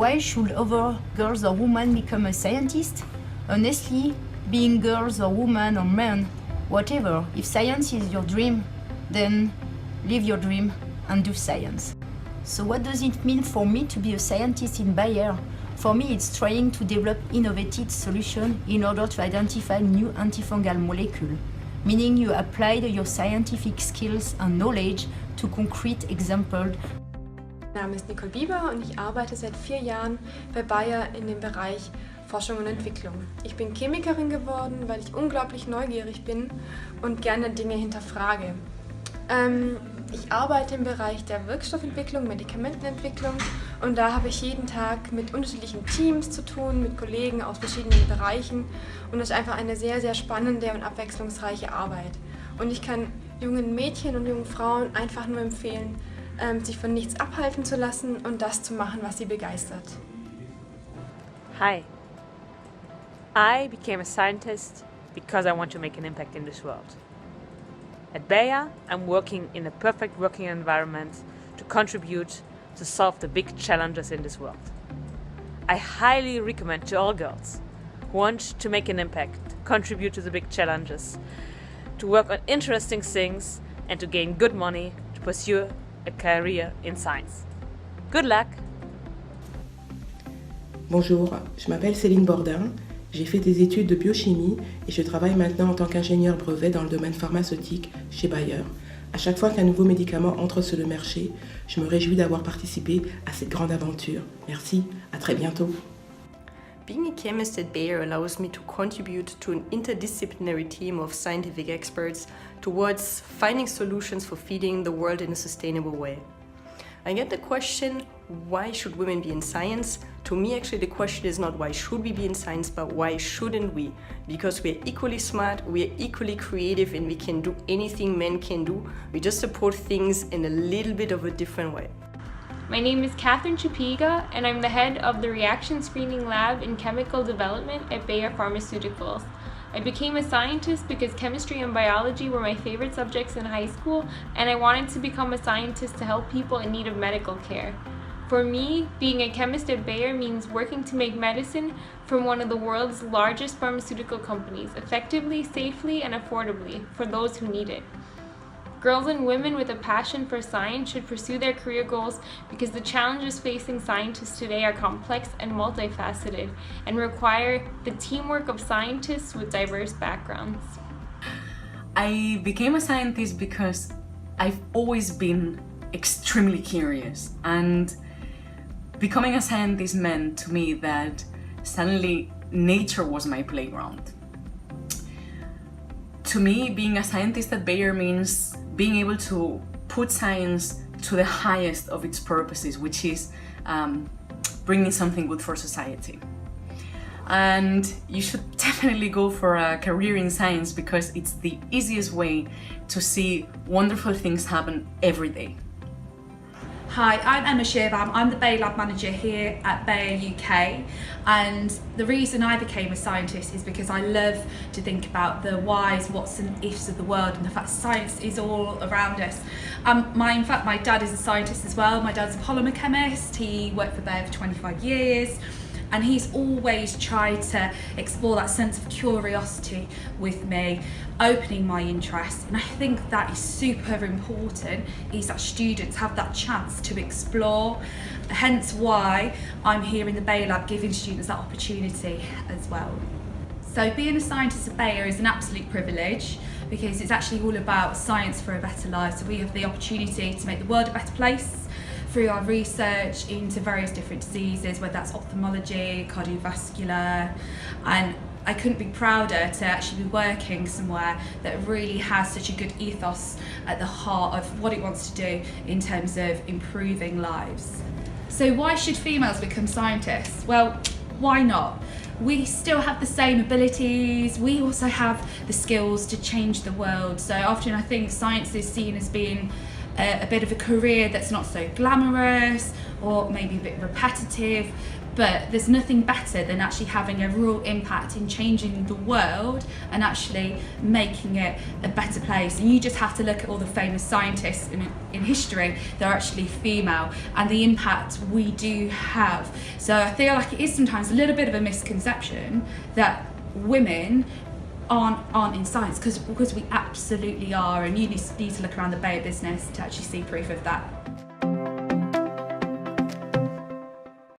Why should other girls or women become a scientist? Honestly, being girls or women or men, whatever, if science is your dream, then live your dream and do science. So what does it mean for me to be a scientist in Bayer? For me, it's trying to develop innovative solutions in order to identify new antifungal molecules, meaning you applied your scientific skills and knowledge to concrete examples. Mein Name ist Nicole Bieber und ich arbeite seit 4 Jahren bei Bayer in dem Bereich Forschung und Entwicklung. Ich bin Chemikerin geworden, weil ich unglaublich neugierig bin und gerne Dinge hinterfrage. Ich arbeite im Bereich der Wirkstoffentwicklung, Medikamentenentwicklung und da habe ich jeden Tag mit unterschiedlichen Teams zu tun, mit Kollegen aus verschiedenen Bereichen und das ist einfach eine sehr, sehr spannende und abwechslungsreiche Arbeit. Und ich kann jungen Mädchen und jungen Frauen einfach nur empfehlen, sich von nichts abhalten zu lassen und das zu machen, was sie begeistert. Hi. I became a scientist because I want to make an impact in this world. At Bayer, I'm working in a perfect working environment to contribute to solve the big challenges in this world. I highly recommend to all girls who want to make an impact, contribute to the big challenges, to work on interesting things and to gain good money to pursue a career in science. Good luck! Bonjour, je m'appelle Céline Bordin, j'ai fait des études de biochimie et je travaille maintenant en tant qu'ingénieur brevet dans le domaine pharmaceutique chez Bayer. À chaque fois qu'un nouveau médicament entre sur le marché, je me réjouis d'avoir participé à cette grande aventure. Merci, à très bientôt. Being a chemist at Bayer allows me to contribute to an interdisciplinary team of scientific experts towards finding solutions for feeding the world in a sustainable way. I get the question, why should women be in science? To me, actually, the question is not why should we be in science, but why shouldn't we? Because we're equally smart, we're equally creative, and we can do anything men can do. We just support things in a little bit of a different way. My name is Catherine Chapiga, and I'm the head of the Reaction Screening Lab in Chemical Development at Bayer Pharmaceuticals. I became a scientist because chemistry and biology were my favorite subjects in high school, and I wanted to become a scientist to help people in need of medical care. For me, being a chemist at Bayer means working to make medicine from one of the world's largest pharmaceutical companies effectively, safely, and affordably for those who need it. Girls and women with a passion for science should pursue their career goals because the challenges facing scientists today are complex and multifaceted and require the teamwork of scientists with diverse backgrounds. I became a scientist because I've always been extremely curious, and becoming a scientist meant to me that suddenly nature was my playground. To me, being a scientist at Bayer means being able to put science to the highest of its purposes, which is bringing something good for society. And you should definitely go for a career in science because it's the easiest way to see wonderful things happen every day. Hi, I'm Emma Shearbam. I'm the Bayer Lab Manager here at Bayer UK, and the reason I became a scientist is because I love to think about the whys, whats and ifs of the world, and the fact science is all around us. In fact, my dad is a scientist as well. My dad's a polymer chemist. He worked for Bayer for 25 years. And he's always tried to explore that sense of curiosity with me, opening my interest. And I think that is super important, is that students have that chance to explore. Hence why I'm here in the Bayer Lab giving students that opportunity as well. So being a scientist at Bayer is an absolute privilege because it's actually all about science for a better life. So we have the opportunity to make the world a better place through our research into various different diseases, whether that's ophthalmology, cardiovascular, and I couldn't be prouder to actually be working somewhere that really has such a good ethos at the heart of what it wants to do in terms of improving lives. So why should females become scientists? Well, why not? We still have the same abilities, we also have the skills to change the world. So often I think science is seen as being a bit of a career that's not so glamorous or maybe a bit repetitive, but there's nothing better than actually having a real impact in changing the world and actually making it a better place. And you just have to look at all the famous scientists in history that are actually female and the impact we do have. So I feel like it is sometimes a little bit of a misconception that women aren't in science, because we absolutely are, and you need to look around the Bayer business to actually see proof of that.